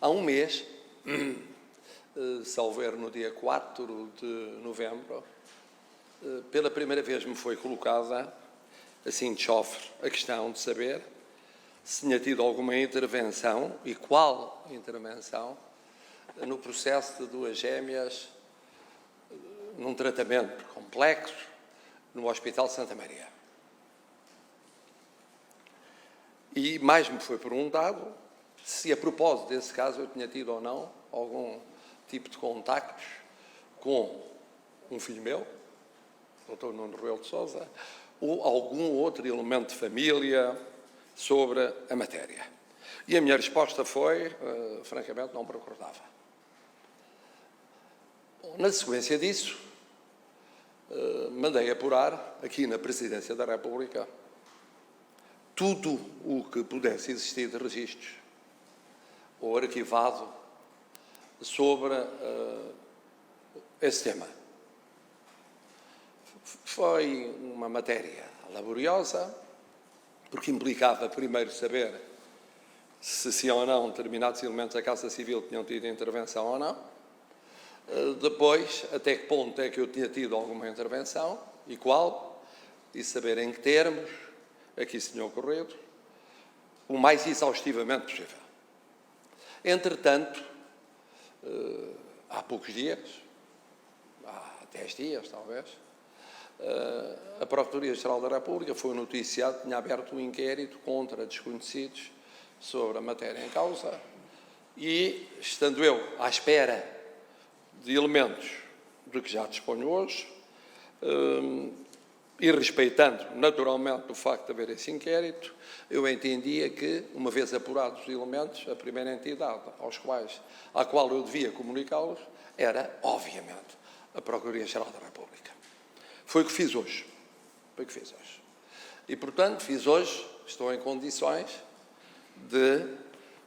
Há um mês, salvo erro, no dia 4 de novembro, pela primeira vez me foi colocada, assim de chofre, a questão de saber se tinha tido alguma intervenção e qual intervenção no processo de duas gêmeas num tratamento complexo no Hospital de Santa Maria. E mais me foi perguntado se, a propósito desse caso, eu tinha tido ou não algum tipo de contactos com um filho meu, o Dr. Nuno Rebelo de Sousa, ou algum outro elemento de família sobre a matéria. E a minha resposta foi, francamente, não me recordava. Na sequência disso, mandei apurar, aqui na Presidência da República, tudo o que pudesse existir de registros ou arquivado sobre esse tema. Foi uma matéria laboriosa, porque implicava primeiro saber se sim ou não determinados elementos da Casa Civil tinham tido intervenção ou não. Depois, até que ponto é que eu tinha tido alguma intervenção e qual, e saber em que termos é que isso tinha ocorrido, o mais exaustivamente possível. Entretanto, há poucos dias, há 10 dias talvez, a Procuradoria-Geral da República foi noticiado que tinha aberto um inquérito contra desconhecidos sobre a matéria em causa e, estando eu à espera de elementos de que já disponho hoje, e respeitando naturalmente o facto de haver esse inquérito, eu entendia que, uma vez apurados os elementos, a primeira entidade à qual eu devia comunicá-los era, obviamente, a Procuradoria-Geral da República. Foi o que fiz hoje. E, portanto, fiz hoje, estou em condições de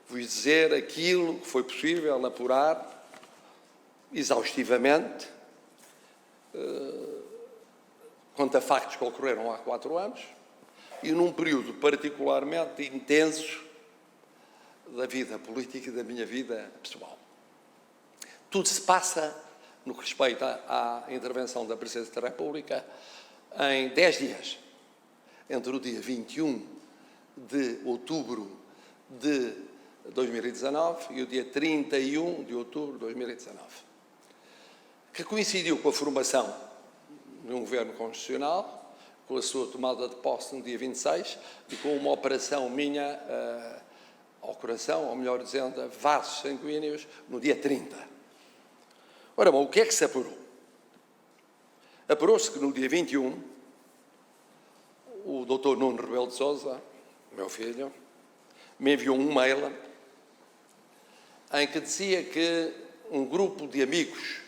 vos dizer aquilo que foi possível apurar exaustivamente quanto a factos que ocorreram há 4 anos e num período particularmente intenso da vida política e da minha vida pessoal. Tudo se passa, no que respeita à intervenção da Presidência da República, em 10 dias, entre o dia 21 de outubro de 2019 e o dia 31 de outubro de 2019, que coincidiu com a formação de um governo constitucional, com a sua tomada de posse no dia 26 e com uma operação minha ao coração, ou melhor dizendo, a vasos sanguíneos, no dia 30. Ora bom, o que é que se apurou? Apurou-se que no dia 21, o Dr. Nuno Rebelo de Sousa, meu filho, me enviou um mail em que dizia que um grupo de amigos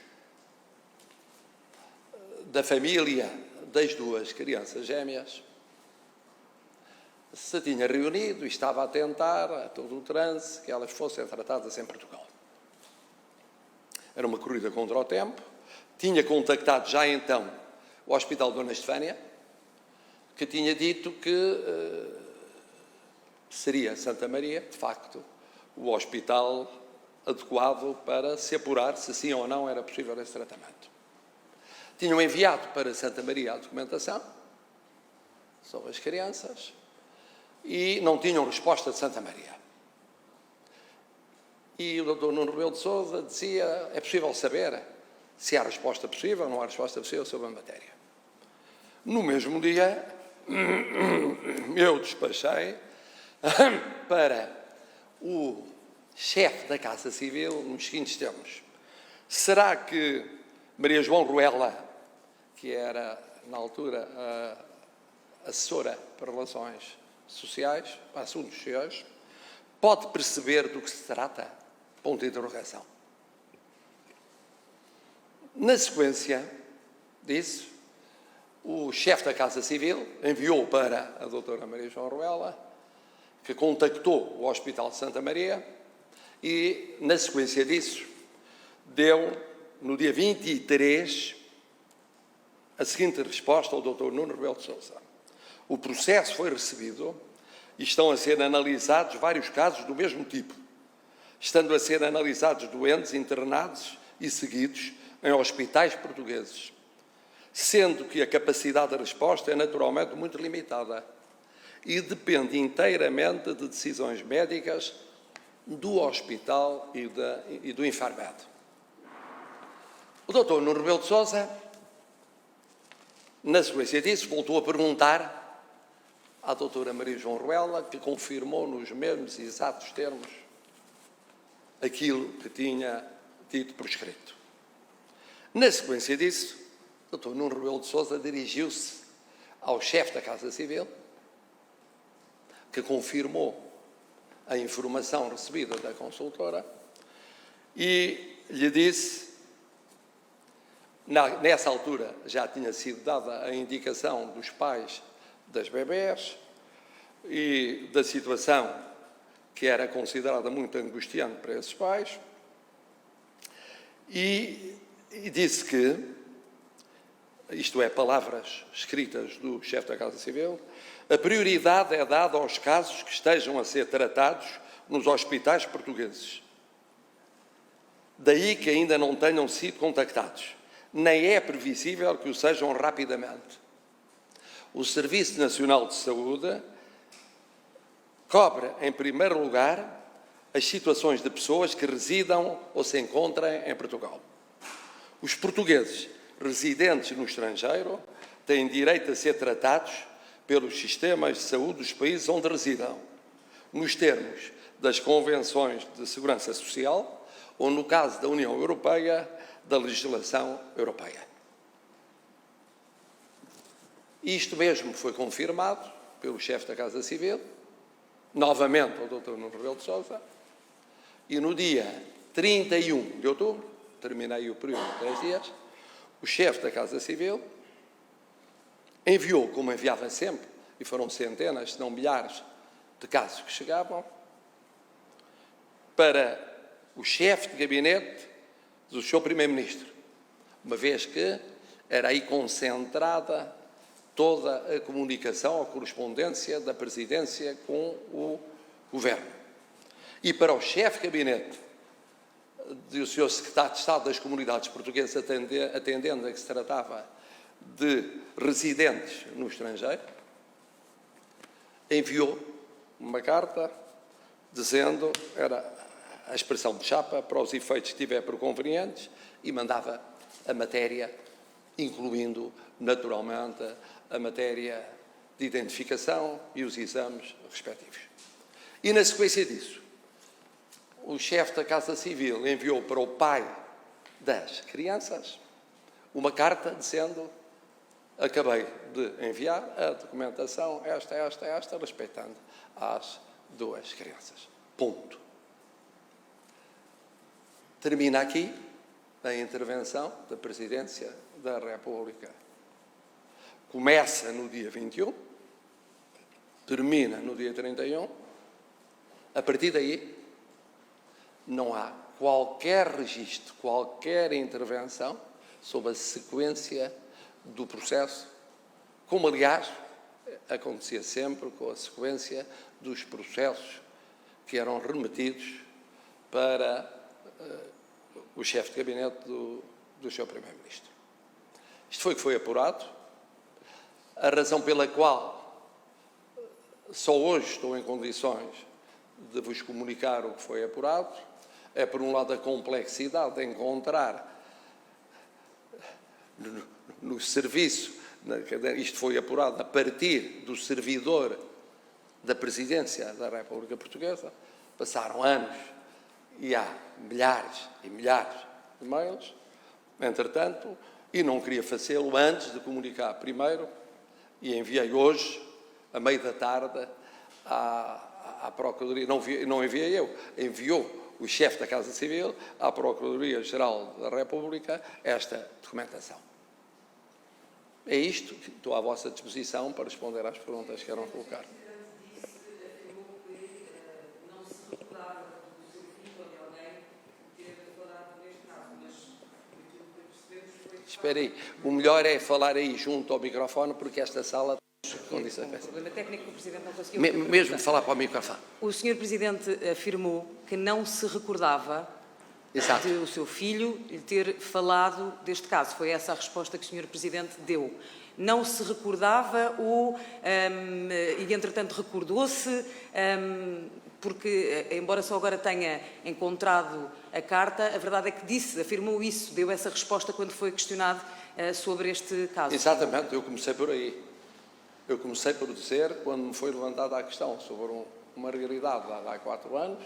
da família das duas crianças gêmeas se tinha reunido e estava a tentar, a todo o trânsito, que elas fossem tratadas em Portugal. Era uma corrida contra o tempo. Tinha contactado já então o Hospital Dona Estefânia, que tinha dito que seria Santa Maria, de facto, o hospital adequado para se apurar se sim ou não era possível esse tratamento. Tinham enviado para Santa Maria a documentação sobre as crianças e não tinham resposta de Santa Maria. E o Dr. Nuno Rebelo de Sousa dizia, é possível saber se há resposta possível ou não há resposta possível sobre a matéria. No mesmo dia, eu despachei para o chefe da Casa Civil nos seguintes termos: será que Maria João Ruela, que era, na altura, a assessora para relações sociais, para assuntos sociais, pode perceber do que se trata? Ponto de interrogação. Na sequência disso, o chefe da Casa Civil enviou para a doutora Maria João Ruela, que contactou o Hospital de Santa Maria e, na sequência disso, deu, no dia 23, a seguinte resposta ao Dr. Nuno Rebelo de Sousa: o processo foi recebido e estão a ser analisados vários casos do mesmo tipo, estando a ser analisados doentes internados e seguidos em hospitais portugueses, sendo que a capacidade de resposta é naturalmente muito limitada e depende inteiramente de decisões médicas do hospital e do Infarmed. O Dr. Nuno Rebelo de Sousa, na sequência disso, voltou a perguntar à doutora Maria João Ruela, que confirmou nos mesmos exatos termos aquilo que tinha dito por escrito. Na sequência disso, o Dr. Nuno Rebelo de Sousa dirigiu-se ao chefe da Casa Civil, que confirmou a informação recebida da consultora e lhe disse, nessa altura já tinha sido dada a indicação dos pais das bebés e da situação que era considerada muito angustiante para esses pais, e disse que, isto é, palavras escritas do chefe da Casa Civil, a prioridade é dada aos casos que estejam a ser tratados nos hospitais portugueses. Daí que ainda não tenham sido contactados. Nem é previsível que o sejam rapidamente. O Serviço Nacional de Saúde cobre, em primeiro lugar, as situações de pessoas que residam ou se encontrem em Portugal. Os portugueses residentes no estrangeiro têm direito a ser tratados pelos sistemas de saúde dos países onde residam, nos termos das convenções de segurança social ou, no caso da União Europeia, da legislação europeia. Isto mesmo foi confirmado pelo chefe da Casa Civil, novamente o Dr. Nuno Rebelo de Sousa, e no dia 31 de outubro, terminei o período de 3 dias, o chefe da Casa Civil enviou, como enviava sempre, e foram centenas, se não milhares, de casos que chegavam, para o chefe de gabinete do Sr. Primeiro-Ministro, uma vez que era aí concentrada toda a comunicação, a correspondência da Presidência com o Governo. E para o chefe de gabinete do Sr. Secretário de Estado das Comunidades Portuguesas, atendendo a que se tratava de residentes no estrangeiro, enviou uma carta dizendo, era a expressão de chapa, para os efeitos que tiver por convenientes, e mandava a matéria, incluindo, naturalmente, a matéria de identificação e os exames respectivos. E, na sequência disso, o chefe da Casa Civil enviou para o pai das crianças uma carta dizendo: acabei de enviar a documentação esta, respeitando as 2 crianças. Ponto. Termina aqui a intervenção da Presidência da República. Começa no dia 21, termina no dia 31. A partir daí, não há qualquer registro, qualquer intervenção sobre a sequência do processo, como, aliás, acontecia sempre com a sequência dos processos que eram remetidos para o chefe de gabinete do Sr. Primeiro-Ministro. Isto foi o que foi apurado, a razão pela qual só hoje estou em condições de vos comunicar o que foi apurado é, por um lado, a complexidade de encontrar no serviço, isto foi apurado a partir do servidor da Presidência da República Portuguesa, passaram anos e há milhares e milhares de mails, entretanto, e não queria fazê-lo antes de comunicar primeiro, e enviei hoje, a meio da tarde, à Procuradoria, não enviei eu, enviou o chefe da Casa Civil à Procuradoria-Geral da República esta documentação. É isto que estou à vossa disposição para responder às perguntas que queiram colocar. Espera aí, o melhor é falar aí junto ao microfone, porque esta sala tem condições. Um problema técnico, o Presidente não conseguiu. Mesmo falar para o microfone. O Sr. Presidente afirmou que não se recordava Exato. de o seu filho lhe ter falado deste caso. Foi essa a resposta que o Sr. Presidente deu. Não se recordava e, entretanto, recordou-se, porque, embora só agora tenha encontrado a carta, a verdade é que afirmou isso, deu essa resposta quando foi questionado sobre este caso. Exatamente, eu comecei por aí. Eu comecei por dizer, quando me foi levantada a questão sobre uma realidade há 4 anos,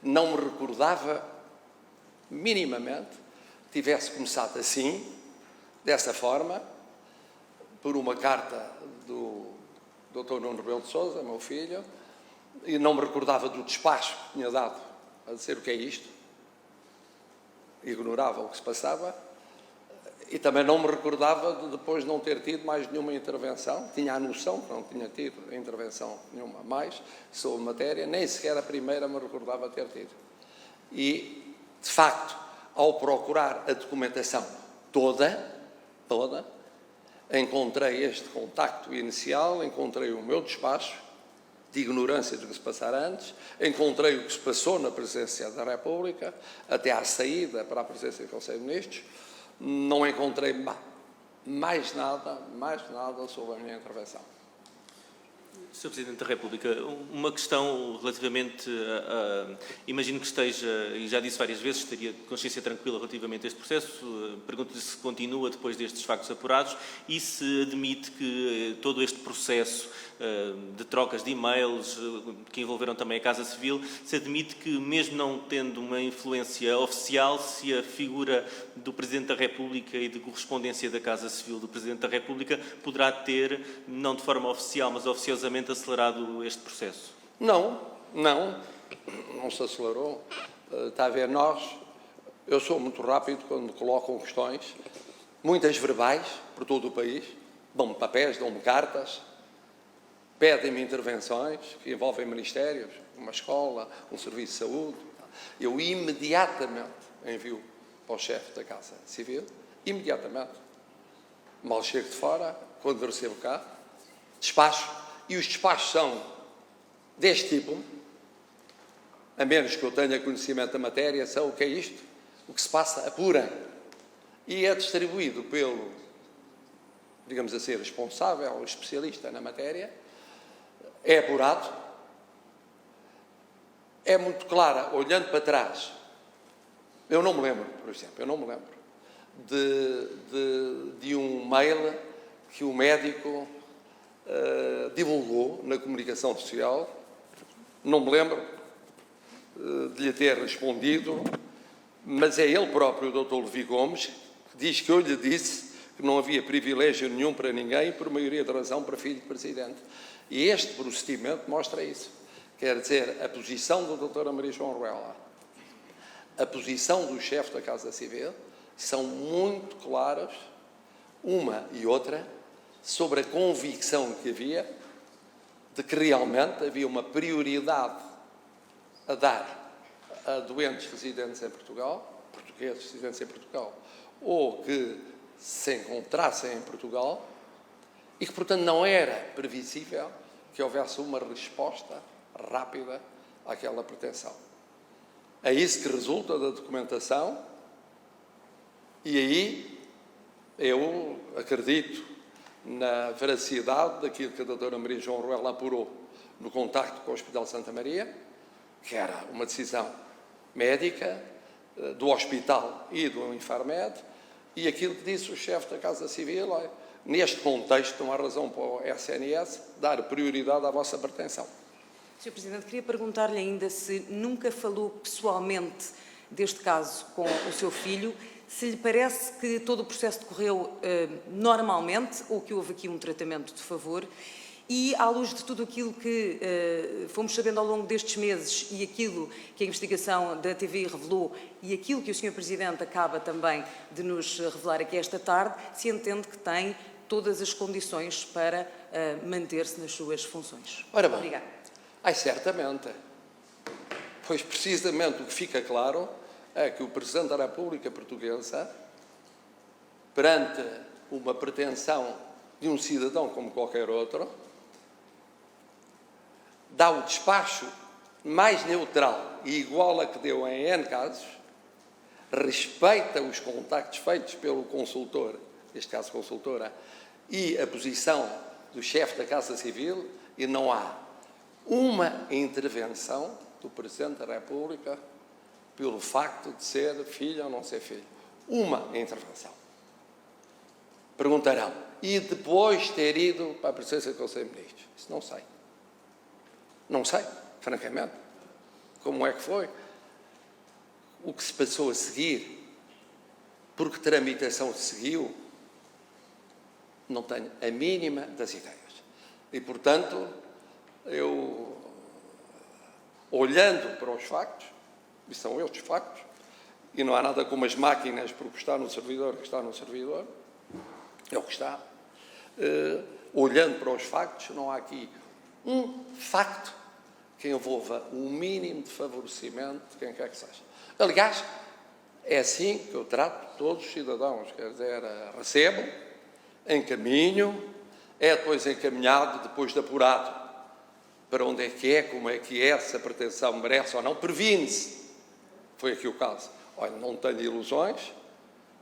não me recordava minimamente tivesse começado assim, dessa forma, por uma carta do Dr. Nuno Rebelo de Sousa, meu filho, e não me recordava do despacho que tinha dado a dizer o que é isto, ignorava o que se passava, e também não me recordava de depois não ter tido mais nenhuma intervenção, tinha a noção que não tinha tido intervenção nenhuma mais sobre a matéria, nem sequer a primeira me recordava ter tido. E, de facto, ao procurar a documentação toda, encontrei este contacto inicial, encontrei o meu despacho de ignorância do que se passara antes, encontrei o que se passou na Presidência da República, até à saída para a Presidência do Conselho de Ministros, não encontrei mais nada sobre a minha intervenção. Sr. Presidente da República, uma questão relativamente imagino que esteja, e já disse várias vezes, estaria de consciência tranquila relativamente a este processo. Pergunto-lhe se continua depois destes factos apurados e se admite que todo este processo de trocas de e-mails que envolveram também a Casa Civil, se admite que, mesmo não tendo uma influência oficial, se a figura do Presidente da República e de correspondência da Casa Civil do Presidente da República poderá ter, não de forma oficial, mas oficiosamente acelerado este processo? Não se acelerou. Está a ver, eu sou muito rápido quando me colocam questões, muitas verbais, por todo o país, dão-me papéis, dão-me cartas, pedem-me intervenções que envolvem ministérios, uma escola, um serviço de saúde. Eu imediatamente envio para o chefe da Casa Civil, imediatamente. Mal chego de fora, quando recebo cá, despacho, e os despachos são deste tipo, a menos que eu tenha conhecimento da matéria, são o que é isto, o que se passa, apura, e é distribuído pelo, digamos assim, responsável, o especialista na matéria, é apurado, é muito clara, olhando para trás. Eu não me lembro, por exemplo, de um mail que o médico divulgou na comunicação social, não me lembro de lhe ter respondido, mas é ele próprio, o Dr. Levi Gomes, que diz que eu lhe disse que não havia privilégio nenhum para ninguém, por maioria de razão para filho de Presidente. E este procedimento mostra isso. Quer dizer, a posição do Dr. Maria João Ruela, a posição do chefe da Casa Civil, são muito claras, uma e outra, sobre a convicção que havia de que realmente havia uma prioridade a dar a doentes residentes em Portugal, portugueses residentes em Portugal, ou que se encontrassem em Portugal, e que, portanto, não era previsível que houvesse uma resposta rápida àquela pretensão. É isso que resulta da documentação, e aí eu acredito na veracidade daquilo que a doutora Maria João Ruela apurou no contacto com o Hospital Santa Maria, que era uma decisão médica do hospital e do Infarmed, e aquilo que disse o chefe da Casa Civil, neste contexto, não há razão para o SNS dar prioridade à vossa pretensão. Sr. Presidente, queria perguntar-lhe ainda se nunca falou pessoalmente deste caso com o seu filho, se lhe parece que todo o processo decorreu normalmente ou que houve aqui um tratamento de favor, e à luz de tudo aquilo que fomos sabendo ao longo destes meses e aquilo que a investigação da TV revelou e aquilo que o Sr. Presidente acaba também de nos revelar aqui esta tarde, se entende que tem todas as condições para manter-se nas suas funções. Ora bem, obrigada. Certamente. Pois precisamente o que fica claro é que o Presidente da República Portuguesa, perante uma pretensão de um cidadão como qualquer outro, dá o despacho mais neutral e igual a que deu em N casos, respeita os contactos feitos pelo consultor, neste caso consultora, e a posição do chefe da Casa Civil, e não há uma intervenção do Presidente da República pelo facto de ser filho ou não ser filho. Uma intervenção. Perguntarão, e depois ter ido para a presidência do Conselho de Ministros? Isso não sei. Não sei, francamente, como é que foi, o que se passou a seguir, por que tramitação se seguiu, não tenho a mínima das ideias. E, portanto, eu, olhando para os factos, e são estes factos, e não há nada como as máquinas, porque está no servidor que está no servidor, é o que está, olhando para os factos, não há aqui um facto que envolva um mínimo de favorecimento de quem quer que seja. Aliás, é assim que eu trato todos os cidadãos, quer dizer, recebo, encaminho, é depois encaminhado, depois de apurado para onde é, como é que é, se a pretensão merece ou não, previne-se. Foi aqui o caso. Olha, não tenho ilusões,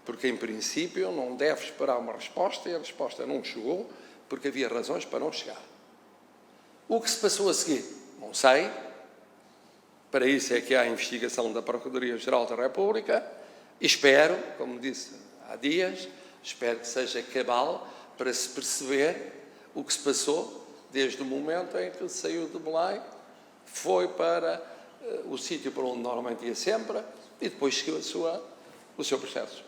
porque em princípio não deve esperar uma resposta e a resposta não chegou, porque havia razões para não chegar. O que se passou a seguir? Não sei. Para isso é que há a investigação da Procuradoria-Geral da República. Espero, como disse há dias, espero que seja cabal para se perceber o que se passou desde o momento em que saiu de Belém, foi para o sítio para onde normalmente ia sempre e depois seguiu o seu processo.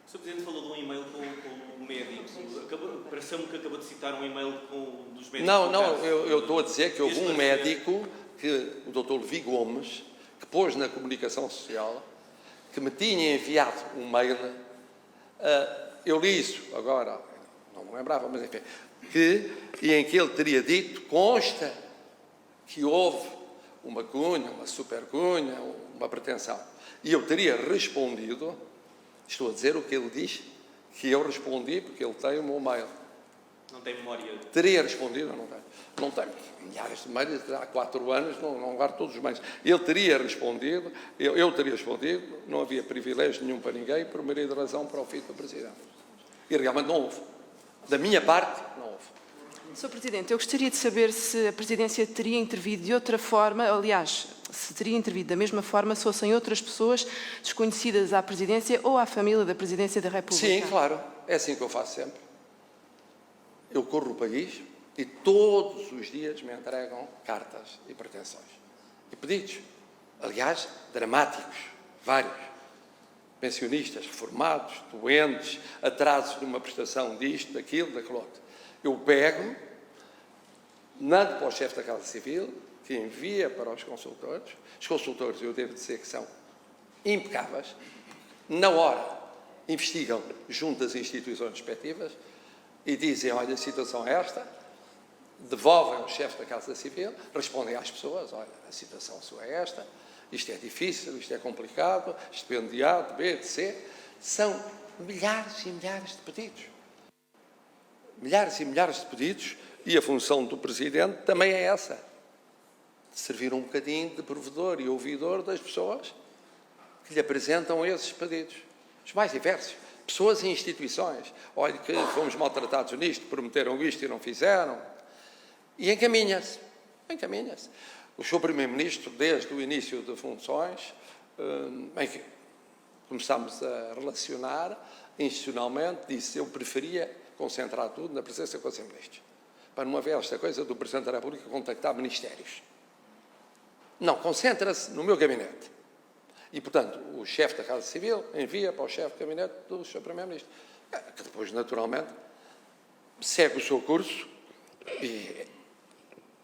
O Sr. Presidente falou de um e-mail com o médico. Pareceu-me que acabou de citar um e-mail com um dos médicos. Não, eu estou a dizer que houve um médico, que o Dr. Levi Gomes, que pôs na comunicação social, que me tinha enviado um mail, eu li isso agora, não me lembrava, mas enfim, e em que ele teria dito, consta que houve uma cunha, uma supercunha, uma pretensão. E eu teria respondido, estou a dizer o que ele diz, que eu respondi, porque ele tem o meu mail. Não tem memória? Teria respondido, não tenho. Não tenho. Milhares de mails, há 4 anos, não guardo todos os mails. Ele teria respondido, eu teria respondido, não havia privilégio nenhum para ninguém, por maioria de razão para o filho do Presidente. E realmente não houve. Da minha parte, não houve. Sr. Presidente, eu gostaria de saber se a Presidência teria intervido de outra forma, aliás, se teria intervido da mesma forma se fossem outras pessoas desconhecidas à Presidência ou à família da Presidência da República. Sim, claro. É assim que eu faço sempre. Eu corro o país e todos os dias me entregam cartas e pretensões. E pedidos. Aliás, dramáticos. Vários. Pensionistas, reformados, doentes, atrasos numa prestação disto, daquilo, daquilo outro. Eu pego, mando para o chefe da Casa Civil, que envia para os consultores. Os consultores, eu devo dizer que são impecáveis. Na hora, investigam junto das instituições respectivas e dizem, olha, a situação é esta, devolvem ao chefe da Casa Civil, respondem às pessoas, olha, a situação sua é esta, isto é difícil, isto é complicado, isto depende de A, de B, de C. São milhares e milhares de pedidos. Milhares e milhares de pedidos, e a função do Presidente também é essa, de servir um bocadinho de provedor e ouvidor das pessoas que lhe apresentam esses pedidos, os mais diversos. Pessoas e instituições. Olha que fomos maltratados nisto, prometeram isto e não fizeram. E encaminha-se. Encaminha-se. O Sr. Primeiro-Ministro, desde o início de funções, enfim, começámos a relacionar institucionalmente, disse, eu preferia concentrar tudo na presença do Conselho de Ministros, para não haver esta coisa do Presidente da República contactar ministérios. Não, concentra-se no meu gabinete. E, portanto, o chefe da Casa Civil envia para o chefe de gabinete do Sr. Primeiro-Ministro, que depois, naturalmente, segue o seu curso e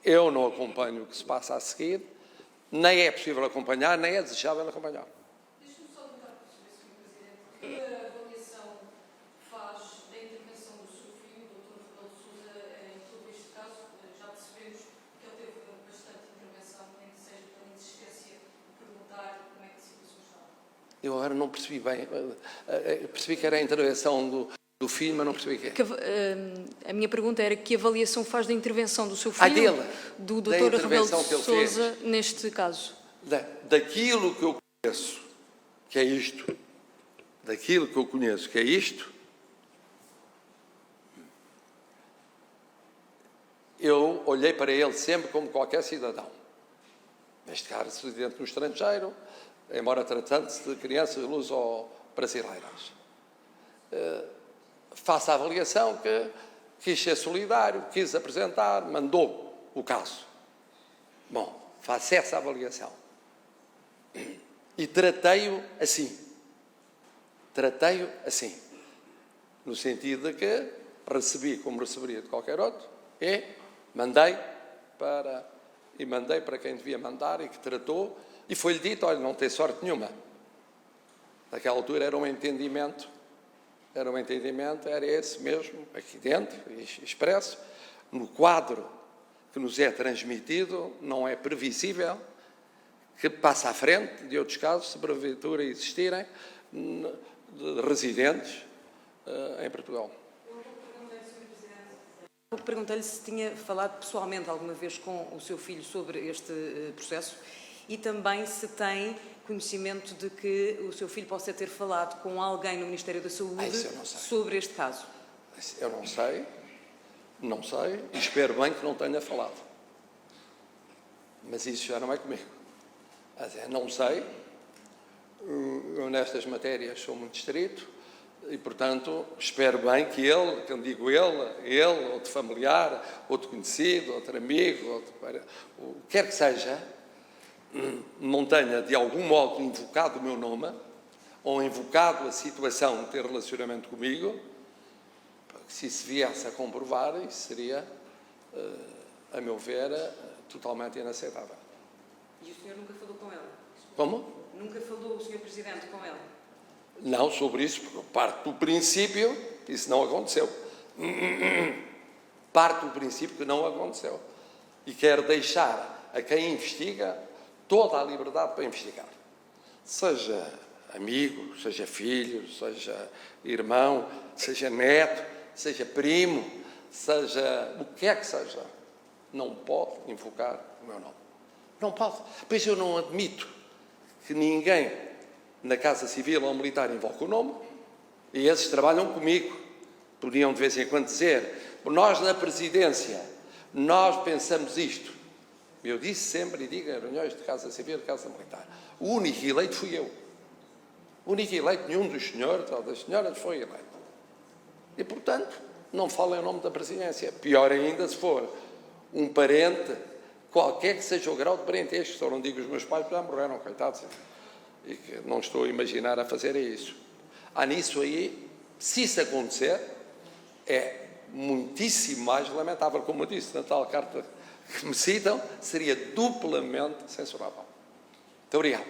eu não acompanho o que se passa a seguir, nem é possível acompanhar, nem é desejável acompanhar. Deixe-me só tentar perceber, Sr. Presidente, que avaliação faz da intervenção do seu filho, o Dr. Rebelo de Sousa, em todo este caso? Já percebemos que ele teve bastante intervenção, nem que seja pela insistência de perguntar como é que a situação está. Eu agora não percebi bem. Percebi que era a intervenção do Do filho, mas não percebi o que é. A minha pergunta era que avaliação faz da intervenção do seu filho, dele, do da Dr. Rebelo intervenção de que ele Sousa, neste caso? Daquilo que eu conheço, que é isto, daquilo que eu conheço, que é isto, eu olhei para ele sempre como qualquer cidadão. Neste caso, residente no estrangeiro, embora tratando-se de crianças luso-brasileiras. Faço a avaliação que quis ser solidário, quis apresentar, mandou o caso. Bom, faço essa avaliação. E tratei-o assim. Tratei-o assim. No sentido de que recebi como receberia de qualquer outro e mandei para quem devia mandar e que tratou. E foi-lhe dito, olha, não tem sorte nenhuma. Naquela altura era um entendimento, era esse mesmo, aqui dentro, expresso. No quadro que nos é transmitido, não é previsível que passe à frente de outros casos, se porventura existirem, de residentes em Portugal. Eu perguntei-lhe se tinha falado pessoalmente alguma vez com o seu filho sobre este processo e também se tem conhecimento de que o seu filho possa ter falado com alguém no Ministério da Saúde sobre este caso. Eu não sei, e espero bem que não tenha falado. Mas isso já não é comigo. Não sei, eu nestas matérias sou muito estrito e, portanto, espero bem que ele, quando digo ele, outro familiar, outro conhecido, outro amigo, o que quer que seja, não tenha, de algum modo, invocado o meu nome ou invocado a situação de ter relacionamento comigo, porque se isso viesse a comprovar, isso seria, a meu ver, totalmente inaceitável. E o senhor nunca falou com ela? Como? Nunca falou o senhor Presidente com ela? Não sobre isso, porque parte do princípio, isso não aconteceu. Parte do princípio que não aconteceu. E quero deixar a quem investiga toda a liberdade para investigar. Seja amigo, seja filho, seja irmão, seja neto, seja primo, seja o que é que seja. Não pode invocar o meu nome. Não pode. Pois eu não admito que ninguém na Casa Civil ou Militar invoque o nome, e esses trabalham comigo. Podiam de vez em quando dizer, nós na Presidência, nós pensamos isto. Eu disse sempre, e digo em reuniões de Casa Civil e de Casa Militar, o único eleito fui eu. O único eleito, nenhum dos senhores ou das senhoras foi eleito. E, portanto, não falo em nome da Presidência. Pior ainda se for um parente, qualquer que seja o grau de parentesco, só não digo os meus pais, já morreram, coitados, e que não estou a imaginar a fazer isso. Nisso aí, se isso acontecer, é muitíssimo mais lamentável, como eu disse, na tal carta que me citam, seria duplamente censurável. Muito obrigado.